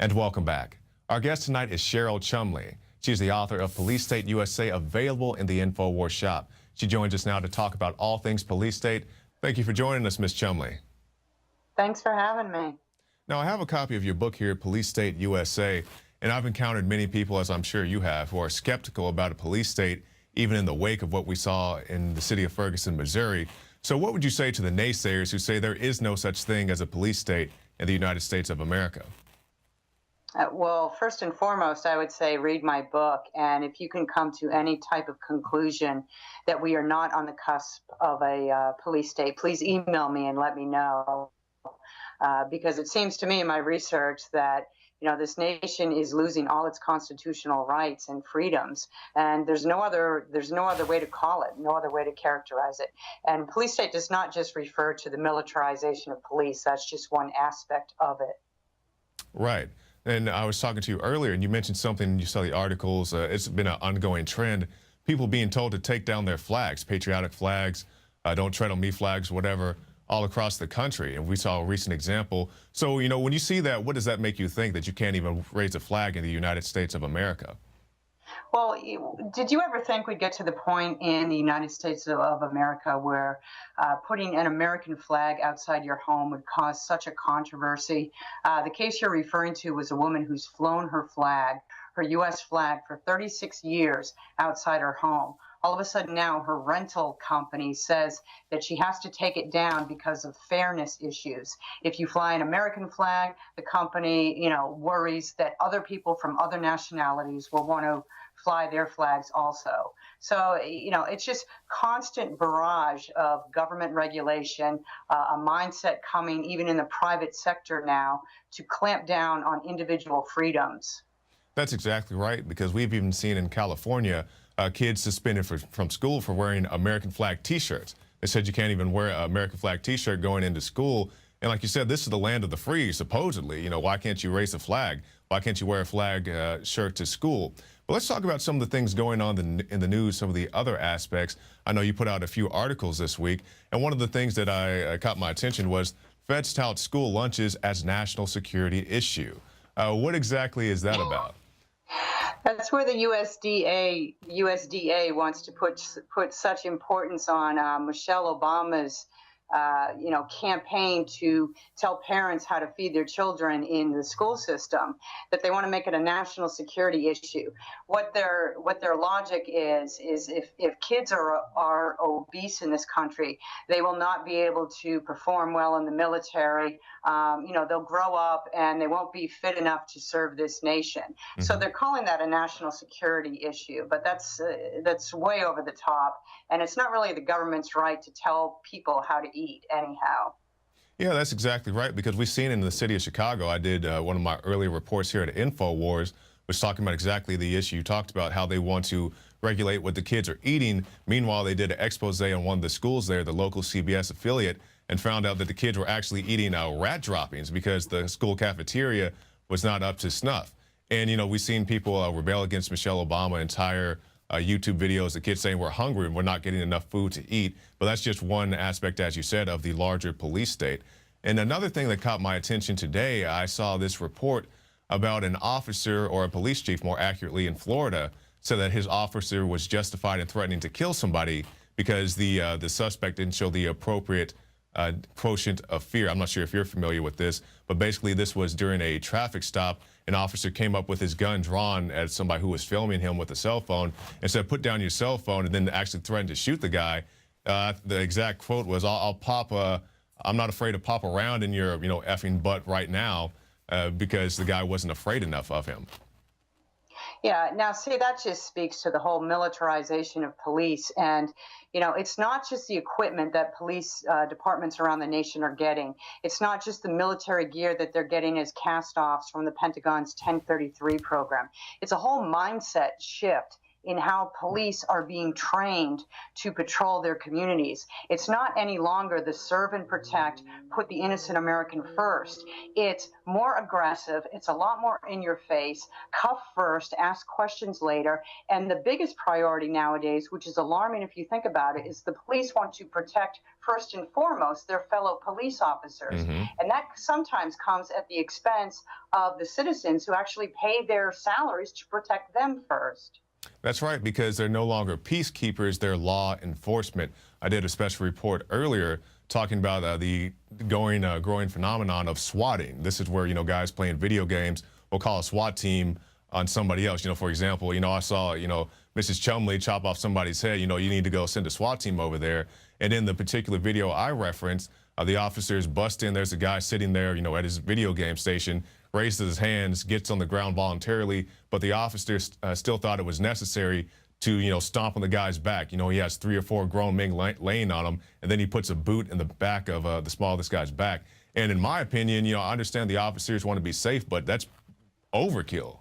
And welcome back. Our guest tonight is Cheryl Chumley. She's the author of Police State USA, available in the Infowars shop. She joins us now to talk about all things police state. Thank you for joining us, Ms. Chumley. Thanks for having me. Now, I have a copy of your book here, Police State USA, and I've encountered many people, as I'm sure you have, who are skeptical about a police state, even in the wake of what we saw in the city of Ferguson, Missouri. So what would you say to the naysayers who say there is no such thing as a police state in the United States of America? Well, first and foremost, I would say read my book, and if you can come to any type of conclusion that we are not on the cusp of a police state, please email me and let me know, because it seems to me in my research that this nation is losing all its constitutional rights and freedoms, and there's no other way to call it, no other way to characterize it. And police state does not just refer to the militarization of police. That's just one aspect of it. Right. And I was talking to you earlier, and you mentioned something, you saw the articles, it's been an ongoing trend, people being told to take down their flags, patriotic flags, don't tread on me flags, whatever, all across the country. And we saw a recent example. So, when you see that, what does that make you think that you can't even raise a flag in the United States of America? Well, did you ever think we'd get to the point in the United States of America where putting an American flag outside your home would cause such a controversy? The case you're referring to was a woman who's flown her flag, her U.S. flag, for 36 years outside her home. All of a sudden now her rental company says that she has to take it down because of fairness issues. If you fly an American flag, the company, worries that other people from other nationalities will want to fly their flags also. So, it's just constant barrage of government regulation, a mindset coming even in the private sector now to clamp down on individual freedoms. That's exactly right, because we've even seen in California kids suspended from school for wearing American flag T-shirts. They said you can't even wear an American flag T-shirt going into school. And like you said, this is the land of the free, supposedly. Why can't you raise a flag? Why can't you wear a flag shirt to school? But let's talk about some of the things going on in the news, some of the other aspects. I know you put out a few articles this week, and one of the things that I caught my attention was feds tout school lunches as national security issue. What exactly is that about? That's where the USDA wants to put such importance on Michelle Obama's campaign to tell parents how to feed their children in the school system, that they want to make it a national security issue. What their logic is if kids are obese in this country, they will not be able to perform well in the military. They'll grow up and they won't be fit enough to serve this nation. Mm-hmm. So they're calling that a national security issue, but that's way over the top, and it's not really the government's right to tell people how to eat anyhow. Yeah, that's exactly right, because we've seen in the city of Chicago, I did one of my earlier reports here at Infowars, was talking about exactly the issue you talked about, how they want to regulate what the kids are eating. Meanwhile, they did an expose on one of the schools there, the local CBS affiliate, and found out that the kids were actually eating rat droppings because the school cafeteria was not up to snuff. And, we've seen people rebel against Michelle Obama, entire YouTube videos, the kids saying we're hungry and we're not getting enough food to eat. But that's just one aspect, as you said, of the larger police state. And another thing that caught my attention today, I saw this report about an officer, or a police chief more accurately, in Florida, said that his officer was justified in threatening to kill somebody because the suspect didn't show the appropriate quotient of fear. I'm not sure if you're familiar with this, but basically this was during a traffic stop. An officer came up with his gun drawn at somebody who was filming him with a cell phone and said, "Put down your cell phone," and then actually threatened to shoot the guy. The exact quote was, I'm not afraid to pop around in your, effing butt right now," because the guy wasn't afraid enough of him. Yeah, now see, that just speaks to the whole militarization of police. And, it's not just the equipment that police departments around the nation are getting. It's not just the military gear that they're getting as cast-offs from the Pentagon's 1033 program. It's a whole mindset shift in how police are being trained to patrol their communities. It's not any longer the serve and protect, put the innocent American first. It's more aggressive. It's a lot more in your face, cuff first, ask questions later. And the biggest priority nowadays, which is alarming if you think about it, is the police want to protect first and foremost their fellow police officers. And that sometimes comes at the expense of the citizens who actually pay their salaries to protect them first. That's right, because they're no longer peacekeepers, they're law enforcement. I did a special report earlier talking about the growing phenomenon of swatting. This is where, guys playing video games will call a SWAT team on somebody else. For example, I saw, Mrs. Chumley chop off somebody's head. You need to go send a SWAT team over there. And in the particular video I referenced, the officers bust in. There's a guy sitting there, at his video game station, raises his hands, gets on the ground voluntarily, but the officers still thought it was necessary to, stomp on the guy's back. He has 3 or 4 grown men laying on him, and then he puts a boot in the back of the smallest guy's back. And in my opinion, I understand the officers want to be safe, but that's overkill.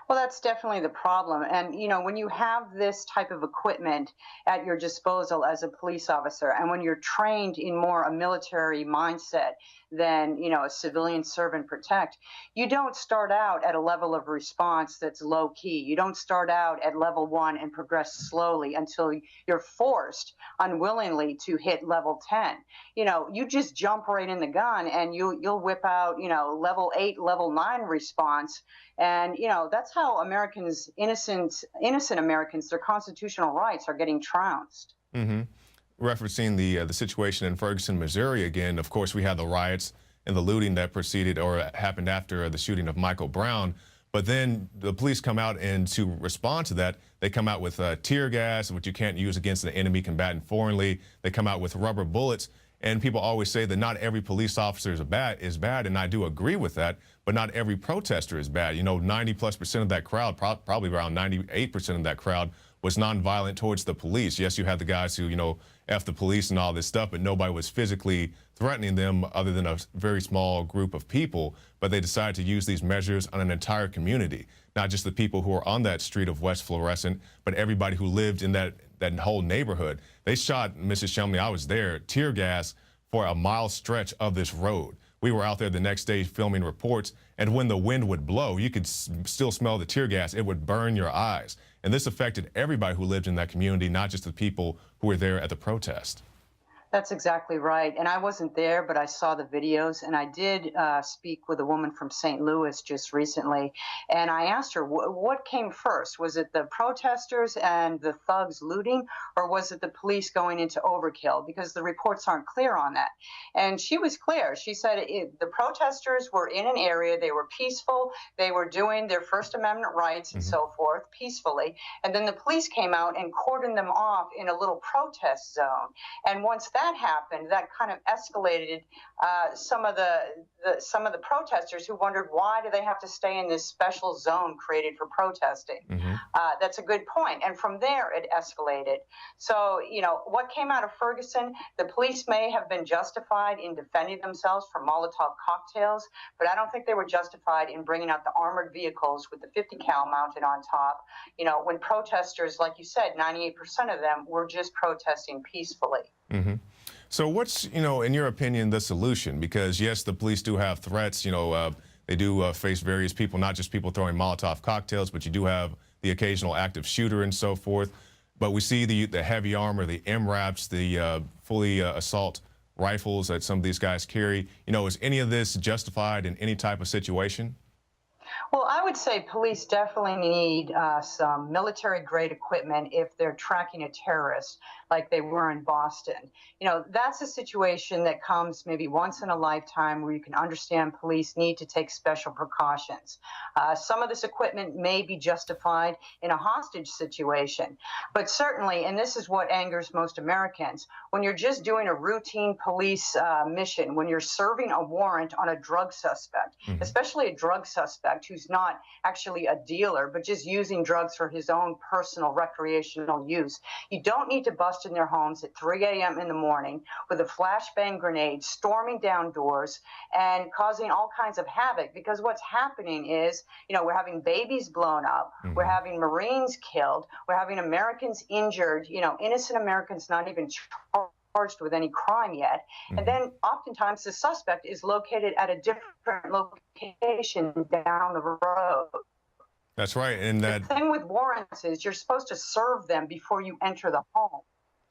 Well, that's definitely the problem. And, when you have this type of equipment at your disposal as a police officer, and when you're trained in more a military mindset than, a civilian serve and protect, you don't start out at a level of response that's low key. You don't start out at level 1 and progress slowly until you're forced unwillingly to hit level 10. You just jump right in the gun and you'll whip out, level 8, level 9 response. And, that's how Americans, innocent Americans, their constitutional rights are getting trounced. Referencing the situation in Ferguson, Missouri again, of course, we had the riots and the looting that preceded or happened after the shooting of Michael Brown. But then the police come out, and to respond to that, they come out with tear gas, which you can't use against an enemy combatant foreignly. They come out with rubber bullets. And people always say that not every police officer is bad, and I do agree with that, but not every protester is bad. 90+% of that crowd, probably around 98% of that crowd, was nonviolent towards the police. Yes, you had the guys who, F the police and all this stuff, but nobody was physically threatening them other than a very small group of people. But they decided to use these measures on an entire community, not just the people who were on that street of West Florissant, but everybody who lived in that whole neighborhood. They shot, Mrs. Chumley, I was there, tear gas for a mile stretch of this road. We were out there the next day filming reports, and when the wind would blow, you could still smell the tear gas. It would burn your eyes. And this affected everybody who lived in that community, not just the people who were there at the protest. That's exactly right. And I wasn't there, but I saw the videos, and I did speak with a woman from St. Louis just recently. And I asked her, what came first? Was it the protesters and the thugs looting, or was it the police going into overkill? Because the reports aren't clear on that. And she was clear. She said the protesters were in an area, they were peaceful, they were doing their First Amendment rights and so forth peacefully. And then the police came out and cordoned them off in a little protest zone. And once that happened, that kind of escalated some of the protesters who wondered, why do they have to stay in this special zone created for protesting? That's a good point. And from there, it escalated. So, what came out of Ferguson, the police may have been justified in defending themselves from Molotov cocktails, but I don't think they were justified in bringing out the armored vehicles with the 50 cal mounted on top, when protesters, like you said, 98% of them were just protesting peacefully. So what's, in your opinion, the solution? Because yes, the police do have threats, they do face various people, not just people throwing Molotov cocktails, but you do have the occasional active shooter and so forth. But we see the heavy armor, the MRAPs, the fully assault rifles that some of these guys carry. Is any of this justified in any type of situation? Well, I would say police definitely need some military-grade equipment if they're tracking a terrorist like they were in Boston. That's a situation that comes maybe once in a lifetime where you can understand police need to take special precautions. Some of this equipment may be justified in a hostage situation, but certainly, and this is what angers most Americans, when you're just doing a routine police mission, when you're serving a warrant on a drug suspect, especially a drug suspect who's not actually a dealer, but just using drugs for his own personal recreational use. You don't need to bust busting their homes at 3 a.m. in the morning with a flashbang grenade, storming down doors and causing all kinds of havoc. Because what's happening is, we're having babies blown up, we're having Marines killed, we're having Americans injured, innocent Americans not even charged with any crime yet. And then oftentimes the suspect is located at a different location down the road. That's right. And the thing with warrants is you're supposed to serve them before you enter the home.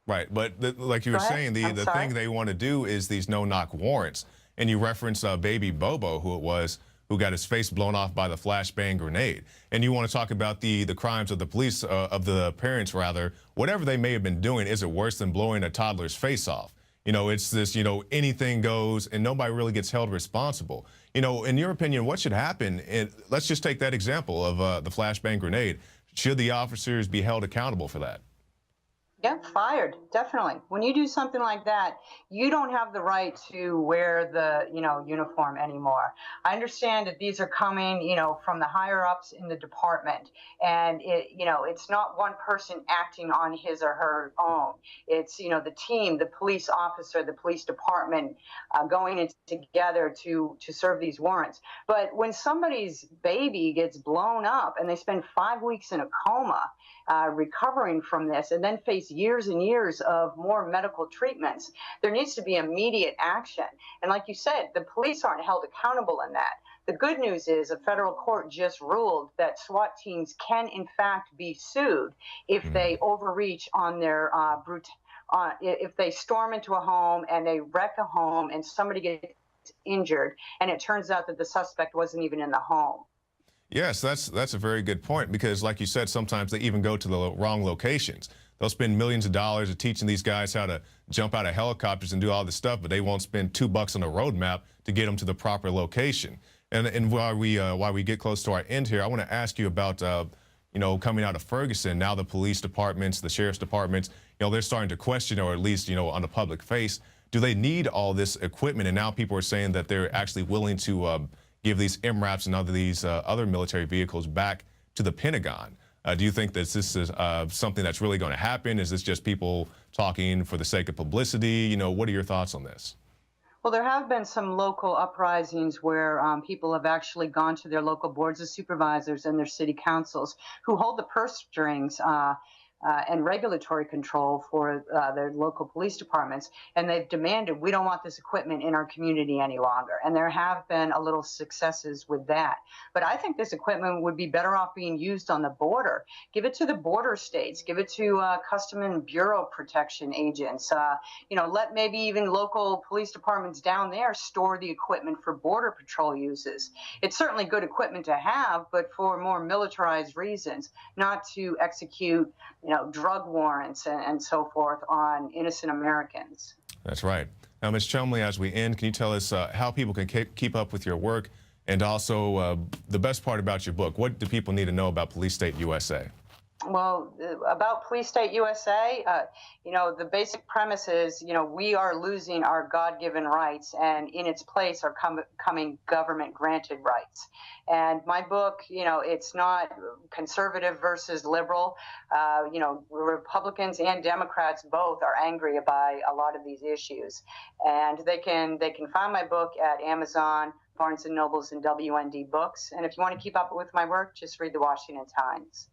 Right. But like you were saying, the thing they want to do is these no-knock warrants. And you reference baby Bobo, who it was, who got his face blown off by the flashbang grenade. And you want to talk about the crimes of the police, of the parents, rather, whatever they may have been doing, is it worse than blowing a toddler's face off? It's this, anything goes and nobody really gets held responsible. In your opinion, what should happen? Let's just take that example of the flashbang grenade. Should the officers be held accountable for that? Yeah, fired, definitely. When you do something like that, you don't have the right to wear the, uniform anymore. I understand that these are coming, from the higher ups in the department, and it's not one person acting on his or her own. It's, the team, the police officer, the police department going in together to serve these warrants. But when somebody's baby gets blown up and they spend 5 weeks in a coma, recovering from this, and then face years and years of more medical treatments, there needs to be immediate action. And like you said, the police aren't held accountable in that. The good news is a federal court just ruled that SWAT teams can, in fact, be sued if they overreach on their if they storm into a home and they wreck a home and somebody gets injured, and it turns out that the suspect wasn't even in the home. Yes, that's a very good point, because like you said, sometimes they even go to the wrong locations. They'll spend millions of dollars teaching these guys how to jump out of helicopters and do all this stuff, but they won't spend $2 on a road map to get them to the proper location. And while we get close to our end here, I want to ask you about coming out of Ferguson. Now the police departments, the sheriff's departments, they're starting to question, or at least on the public face, do they need all this equipment? And now people are saying that they're actually willing to give these MRAPs and other military vehicles back to the Pentagon. Do you think that this is something that's really going to happen? Is this just people talking for the sake of publicity? What are your thoughts on this? Well, there have been some local uprisings where people have actually gone to their local boards of supervisors and their city councils, who hold the purse strings and regulatory control for their local police departments, and they've demanded, we don't want this equipment in our community any longer. And there have been a little successes with that. But I think this equipment would be better off being used on the border. Give it to the border states. Give it to Custom and Bureau Protection agents. Let maybe even local police departments down there store the equipment for border patrol uses. It's certainly good equipment to have, but for more militarized reasons, not to execute drug warrants and so forth on innocent Americans. That's right. Now, Ms. Chumley, as we end, can you tell us how people can keep up with your work, and also the best part about your book? What do people need to know about Police State USA? Well, about Police State USA, the basic premise is, we are losing our God-given rights, and in its place are coming government-granted rights. And my book, it's not conservative versus liberal. Republicans and Democrats both are angry by a lot of these issues. And they can find my book at Amazon, Barnes & Nobles, and WND Books. And if you want to keep up with my work, just read the Washington Times.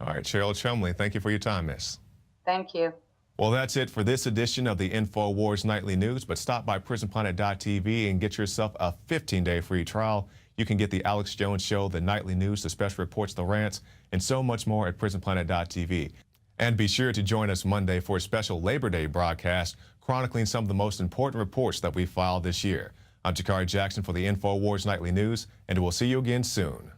All right, Cheryl Chumley, thank you for your time, miss. Thank you. Well, that's it for this edition of the Infowars Nightly News, but stop by prisonplanet.tv and get yourself a 15-day free trial. You can get the Alex Jones Show, the Nightly News, the special reports, the rants, and so much more at prisonplanet.tv. And be sure to join us Monday for a special Labor Day broadcast chronicling some of the most important reports that we filed this year. I'm Jakarie Jackson for the Infowars Nightly News, and we'll see you again soon.